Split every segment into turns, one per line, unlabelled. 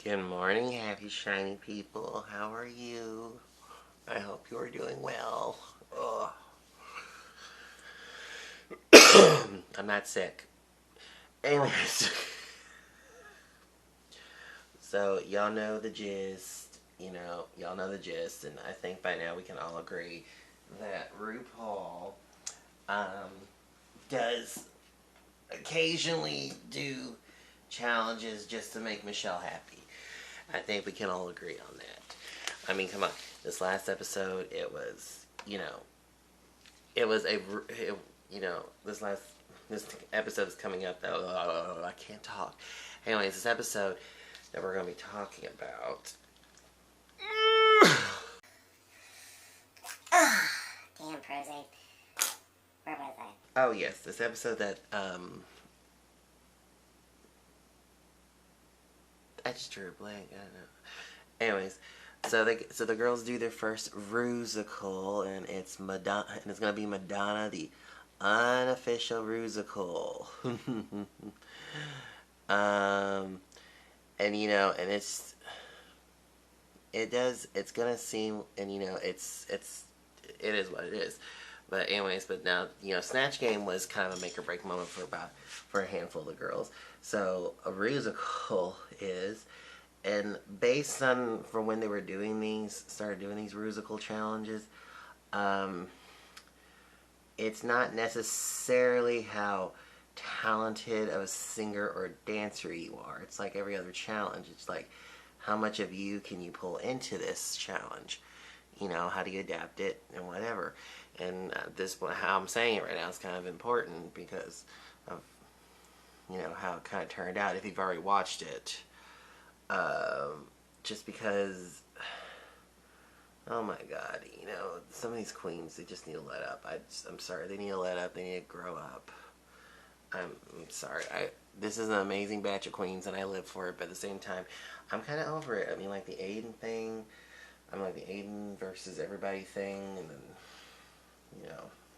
Good morning, happy shiny people. How are you? I hope you are doing well. Ugh. I'm not sick. Anyways, so y'all know the gist. Y'all know the gist, and I think by now we can all agree that RuPaul um, does occasionally do challenges just to make Michelle happy. I think we can all agree on that. I mean, come on. This last episode, it was, it was a, it, this episode is coming up. I can't talk. Anyways, this episode that we're going to be talking about.
Damn, Prosy. Where was I?
Oh, yes. This episode that, I just drew a blank. I don't know. Anyways, so the girls do their first Rusical, and it's Madonna, and it's gonna be Madonna, the unofficial Rusical. And and it's gonna seem, and it is what it is. But anyways, but now Snatch Game was kind of a make or break moment for a handful of the girls. So a Rusical is. And based on from when they were started doing these Rusical challenges, it's not necessarily how talented of a singer or dancer you are. It's like every other challenge. It's like, how much of you can you pull into this challenge? How do you adapt it and whatever. And how I'm saying it right now is kind of important because of, how it kind of turned out if you've already watched it. Just because, oh my god, some of these queens, they just need to let up. I'm sorry, they need to let up, they need to grow up. I'm sorry, this is an amazing batch of queens and I live for it, but at the same time, I'm kind of over it. I mean, like the Aiden thing, I'm like the Aiden versus everybody thing, and then,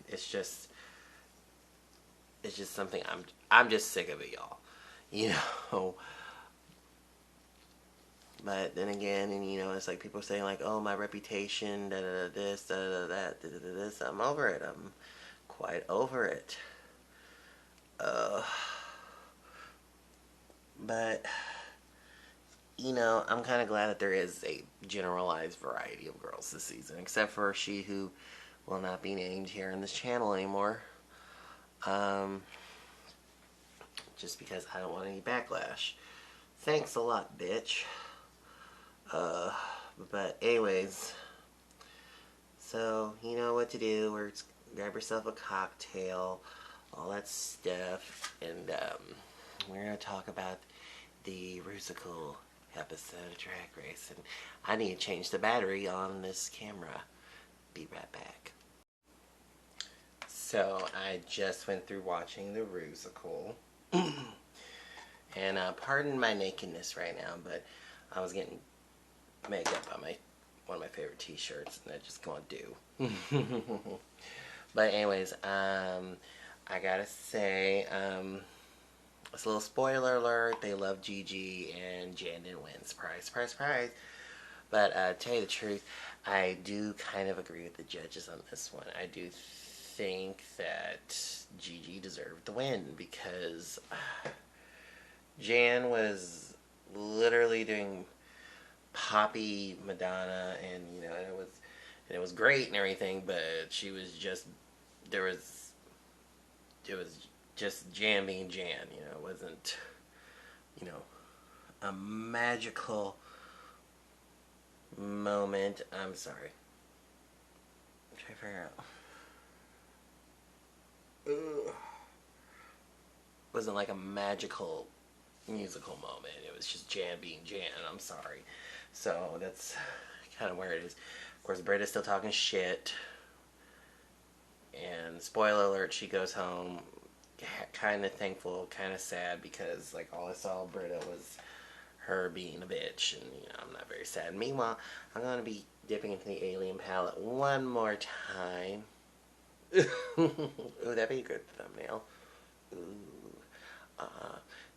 it's just something I'm just sick of it, y'all. But then again, and it's like people saying like, oh, my reputation, da da da this, da da da that, da da da this. I'm over it. I'm quite over it. But I'm kind of glad that there is a generalized variety of girls this season, except for she who will not be named here in this channel anymore. Just because I don't want any backlash. Thanks a lot, bitch. But anyways, so you know what to do. Grab yourself a cocktail, all that stuff, and we're gonna talk about the Rusical episode of Drag Race. And I need to change the battery on this camera. Be right back. So I just went through watching the Rusical, and pardon my nakedness right now, but I was getting makeup on one of my favorite t-shirts, and I just gonna do. But anyways, I gotta say, it's a little spoiler alert. They love Gigi, and Jan didn't win. Surprise, surprise, surprise. But to tell you the truth, I do kind of agree with the judges on this one. I do think that Gigi deserved the win because Jan was literally doing poppy Madonna, and it was great and everything, but she was just it was just Jan being Jan. It wasn't a magical moment. I'm sorry. I'm trying to figure out. Ugh. Wasn't like a magical musical moment. It was just Jan being Jan. I'm sorry. So that's kind of where it is. Of course, Britta's still talking shit. And spoiler alert, she goes home kind of thankful, kind of sad, because like all I saw of Britta was her being a bitch, and I'm not very sad. Meanwhile, I'm going to be dipping into the Alien palette one more time. Ooh, that'd be a good thumbnail. Ooh,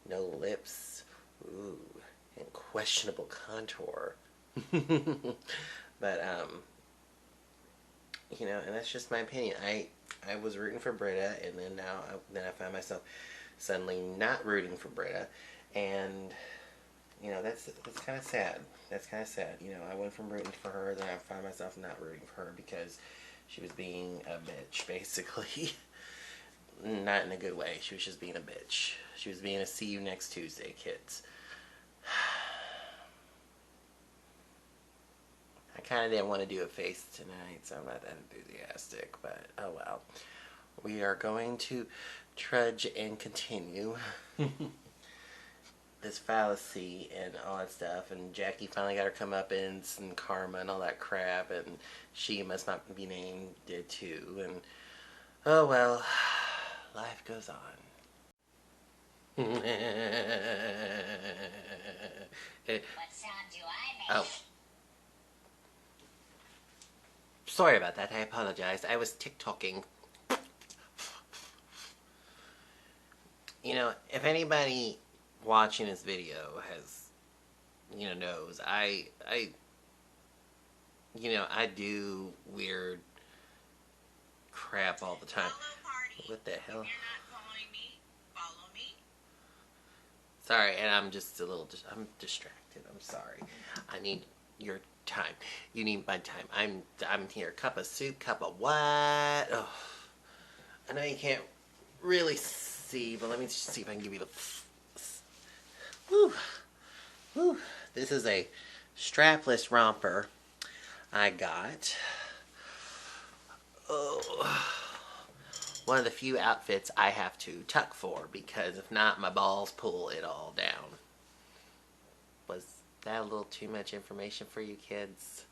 no lips. Ooh, and questionable contour. But, you know, and that's just my opinion. I was rooting for Britta, and then I find myself suddenly not rooting for Britta, and you know that's kind of sad. That's kind of sad. You know, I went from rooting for her, then I find myself not rooting for her because she was being a bitch, basically. Not in a good way. She was just being a bitch. She was being a see you next Tuesday, kids. I kind of didn't want to do a face tonight, so I'm not that enthusiastic, but oh well. We are going to trudge and continue this fallacy and all that stuff, and Jackie finally got her comeuppance and karma and all that crap, and she must not be named did too, and oh well, life goes on.
What sound do I make?
Oh. Sorry about that, I apologize. I was TikToking. You know, if anybody watching this video has, you know, knows, I do weird crap all the time. What the hell?
If you're not following me, follow me.
Sorry, and I'm just a little, I'm distracted. I'm sorry. I need your time. You need my time. I'm here. Cup of soup, cup of what? Oh, I know you can't really see, but let me just see if I can give you the. Woo, woo. This is a strapless romper I got. Oh, one of the few outfits I have to tuck for, because if not, my balls pull it all down. Was that a little too much information for you kids?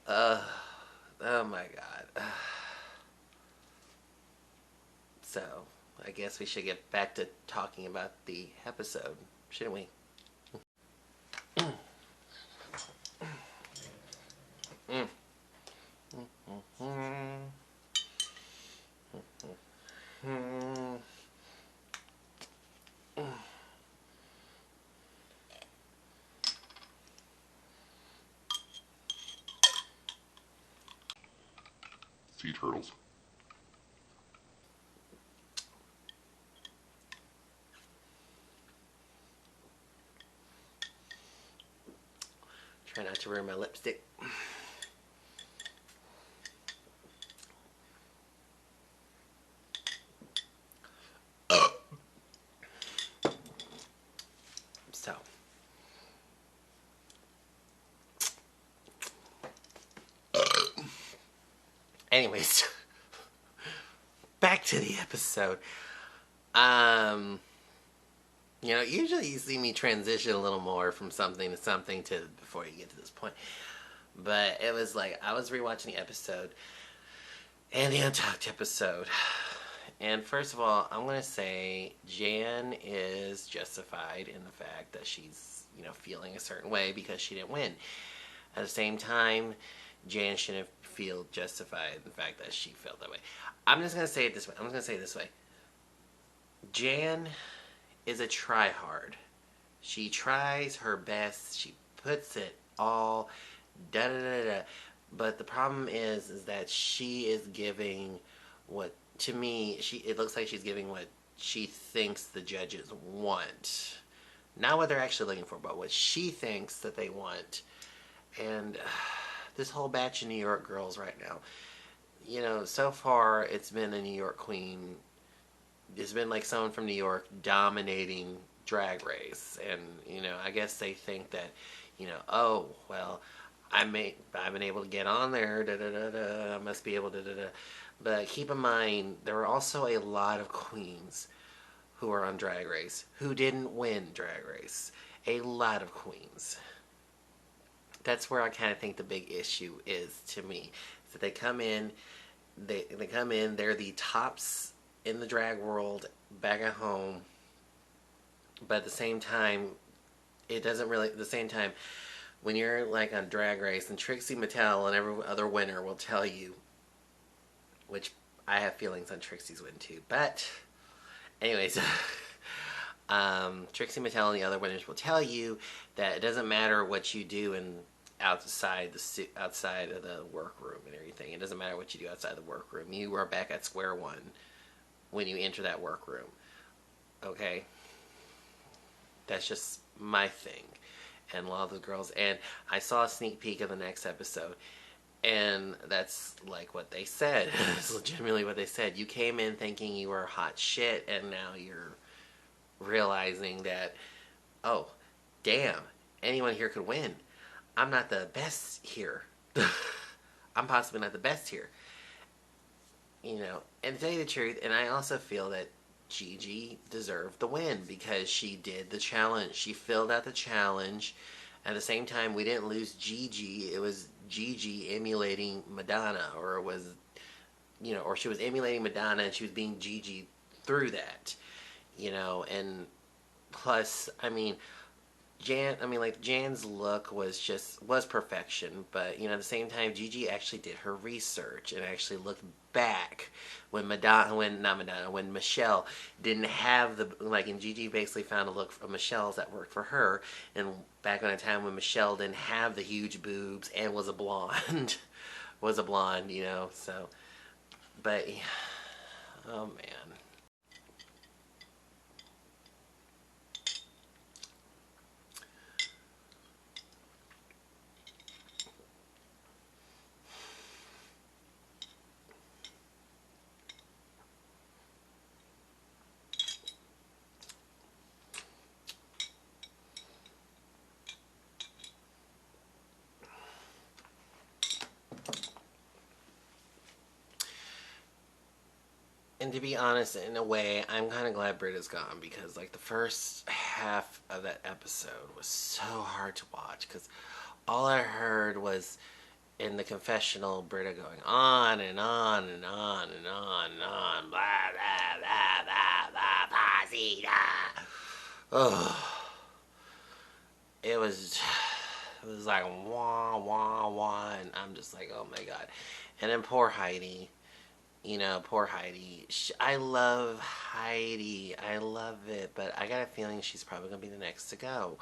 Oh my god. So, I guess we should get back to talking about the episode, shouldn't we?
Sea turtles.
Try not to ruin my lipstick. So. Anyways. Back to the episode. You know, usually you see me transition a little more from something to something to before you get to this point. But it was like, I was rewatching the episode, and the Untucked episode. And first of all, I'm going to say Jan is justified in the fact that she's, you know, feeling a certain way because she didn't win. At the same time, Jan shouldn't feel justified in the fact that she felt that way. I'm just going to say it this way. I'm just going to say it this way. Jan is a try-hard. She tries her best. She puts it all, da-da-da-da. But the problem is that she is giving what, to me, it looks like she's giving what she thinks the judges want. Not what they're actually looking for, but what she thinks that they want. And this whole batch of New York girls right now, you know, so far it's been a New York queen. It's been like someone from New York dominating Drag Race. And, you know, I guess they think that, you know, oh, well, I've been able to get on there, da-da-da-da, I must be able to, da-da-da. But keep in mind, there are also a lot of queens who are on Drag Race who didn't win Drag Race. A lot of queens. That's where I kind of think the big issue is to me. Is that they come in, they're the tops in the drag world back at home, but at the same time, it doesn't really, at the same time, when you're like on Drag Race, and Trixie Mattel and every other winner will tell you, which I have feelings on Trixie's win too. But, anyways, Trixie Mattel and the other winners will tell you that it doesn't matter what you do outside of the workroom and everything. It doesn't matter what you do outside the workroom. You are back at square one when you enter that workroom. Okay? That's just my thing. And a lot of the girls, and I saw a sneak peek of the next episode, and that's like what they said. It's legitimately what they said. You came in thinking you were hot shit, and now you're realizing that, oh, damn, anyone here could win. I'm not the best here. I'm possibly not the best here. You know, and to tell you the truth, and I also feel that Gigi deserved the win because she did the challenge. She filled out the challenge. At the same time, we didn't lose Gigi. It was Gigi emulating Madonna, or it was, you know, or she was emulating Madonna and she was being Gigi through that, you know. And plus, I mean, Jan's look was perfection, but you know, at the same time, Gigi actually did her research and actually looked back when Michelle didn't have and Gigi basically found a look of Michelle's that worked for her, and back on a time when Michelle didn't have the huge boobs and was a blonde, you know. So, but oh man. And to be honest, in a way, I'm kind of glad Britta's gone, because like the first half of that episode was so hard to watch, because all I heard was in the confessional Britta going on and on and on and on and on, blah blah blah blah blah, Pasita. Oh, it was like wah wah wah, and I'm just like, oh my god. And then poor Heidi. You know, poor Heidi. I love Heidi. I love it. But I got a feeling she's probably going to be the next to go.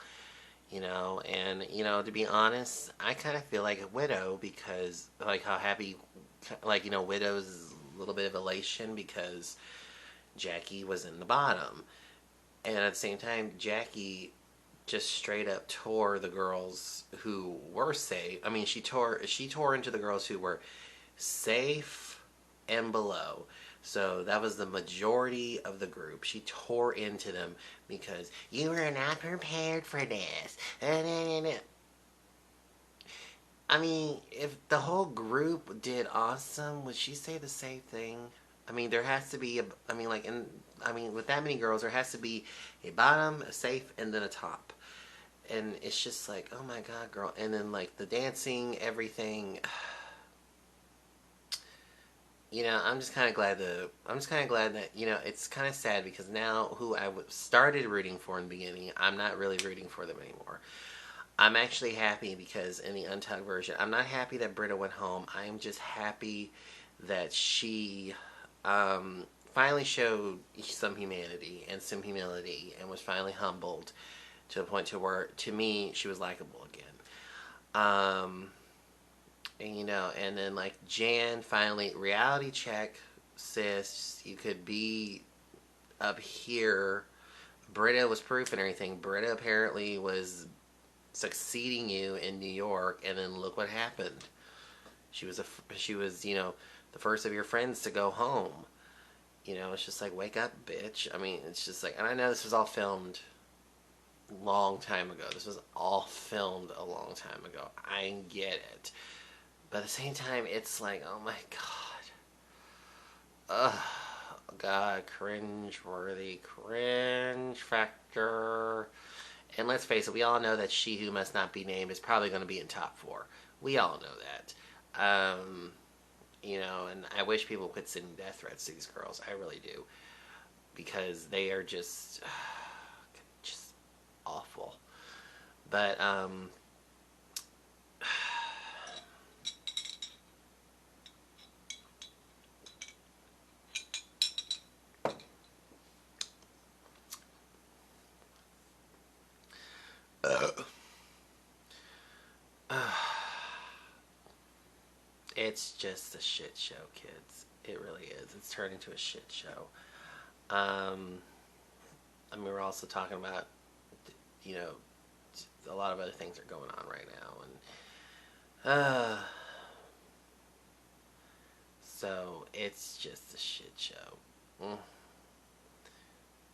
You know, and, you know, to be honest, I kind of feel like a widow, because, like, how happy, like, you know, widow's a little bit of elation because Jackie was in the bottom. And at the same time, Jackie just straight up tore the girls who were safe. I mean, she tore into the girls who were safe and below. So that was the majority of the group. She tore into them because you were not prepared for this. I mean, if the whole group did awesome, would she say the same thing? I mean, there has to be with that many girls, there has to be a bottom, a safe, and then a top. And it's just like, oh my god, girl. And then like the dancing, everything. You know, I'm just kind of glad that, you know, it's kind of sad because now who I started rooting for in the beginning, I'm not really rooting for them anymore. I'm actually happy because in the untucked version, I'm not happy that Britta went home. I am just happy that she finally showed some humanity and some humility and was finally humbled to a point to where, to me, she was likable again. And, you know, and then like Jan finally, reality check, sis, you could be up here. Britta was proof and everything. Britta apparently was succeeding you in New York, and then look what happened. She was, you know, the first of your friends to go home. You know, it's just like, wake up, bitch. I mean, it's just like, and I know this was all filmed a long time ago. This was all filmed a long time ago. I get it. But at the same time, it's like, oh my god. Ugh. God, cringe-worthy, cringe factor. And let's face it, we all know that She Who Must Not Be Named is probably going to be in top 4. We all know that. You know, and I wish people quit sending death threats to these girls. I really do. Because they are just awful. But, It's just a shit show, kids. It really is. It's turned into a shit show. Um, I mean, we're also talking about, you know, a lot of other things are going on right now, and so it's just a shit show. Mm.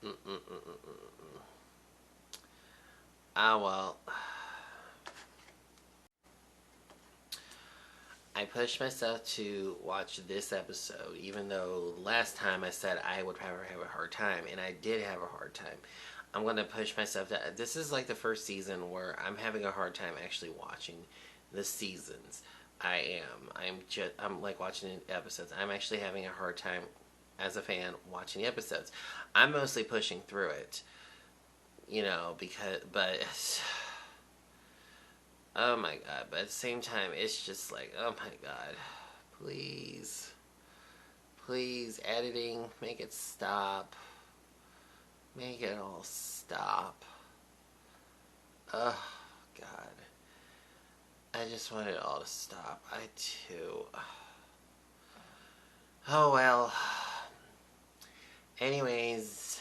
Mm, mm, mm, mm, mm, mm. Ah, well. I pushed myself to watch this episode, even though last time I said I would probably have a hard time, and I did have a hard time. I'm gonna push myself to. This is like the first season where I'm having a hard time actually watching the seasons. I am. I'm like watching episodes. I'm actually having a hard time as a fan watching the episodes. I'm mostly pushing through it, but oh my god, but at the same time, it's just like, oh my god. Please. Please, editing, make it stop. Make it all stop. Oh, God. I just want it all to stop. I too. Oh, well. Anyways,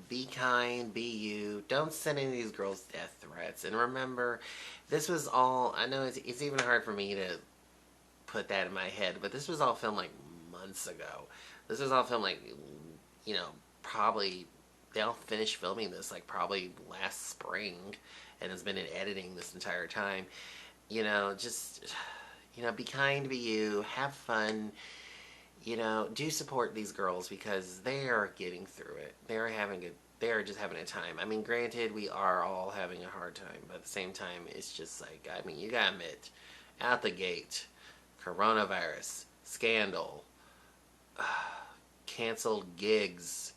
be kind, be you. Don't send any of these girls death threats. And remember, this was all, I know it's even hard for me to put that in my head, but this was all filmed like months ago. This was all filmed like, probably, they all finished filming this like probably last spring and has been in editing this entire time. Just, be kind, be you, have fun. Do support these girls because they are getting through it. They are just having a time. I mean, granted, we are all having a hard time, but at the same time, it's just like, I mean, you gotta admit, out the gate, coronavirus, scandal, canceled gigs,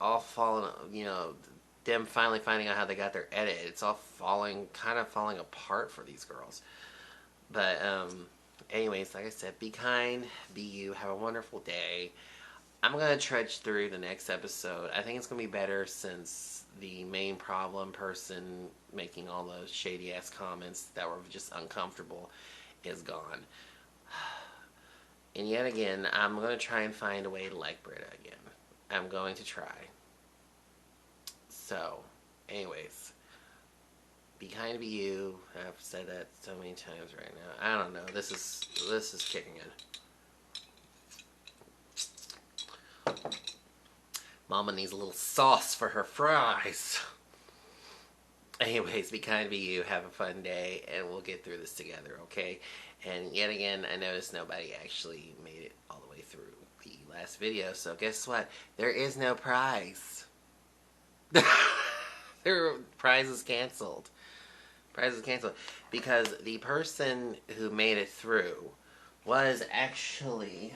all falling, them finally finding out how they got their edit. It's all kind of falling apart for these girls. But, anyways, like I said, be kind, be you, have a wonderful day. I'm going to trudge through the next episode. I think it's going to be better since the main problem person making all those shady ass comments that were just uncomfortable is gone. And yet again, I'm going to try and find a way to like Britta again. I'm going to try. So, anyways, be kind to be you. I've said that so many times right now. I don't know. This is kicking in. Mama needs a little sauce for her fries. Anyways, be kind to be you. Have a fun day, and we'll get through this together, okay? And yet again, I noticed nobody actually made it all the way through the last video. So guess what? There is no prize. Their prize is canceled. Prize is canceled because the person who made it through was actually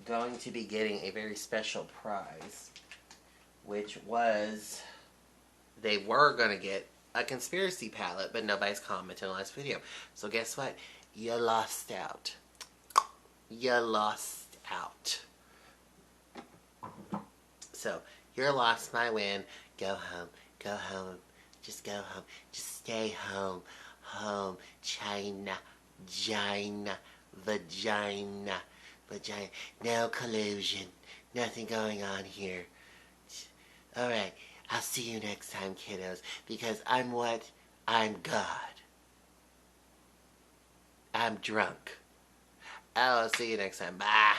going to be getting a very special prize, which was they were going to get a conspiracy palette, but nobody's commented on the last video. So guess what? You lost out. You lost out. So your loss, my win. Go home. Go home. Just go home. Just stay home. Home. China. Gina. Vagina. Vagina. No collusion. Nothing going on here. Alright. I'll see you next time, kiddos. Because I'm what? I'm God. I'm drunk. I'll see you next time. Bye.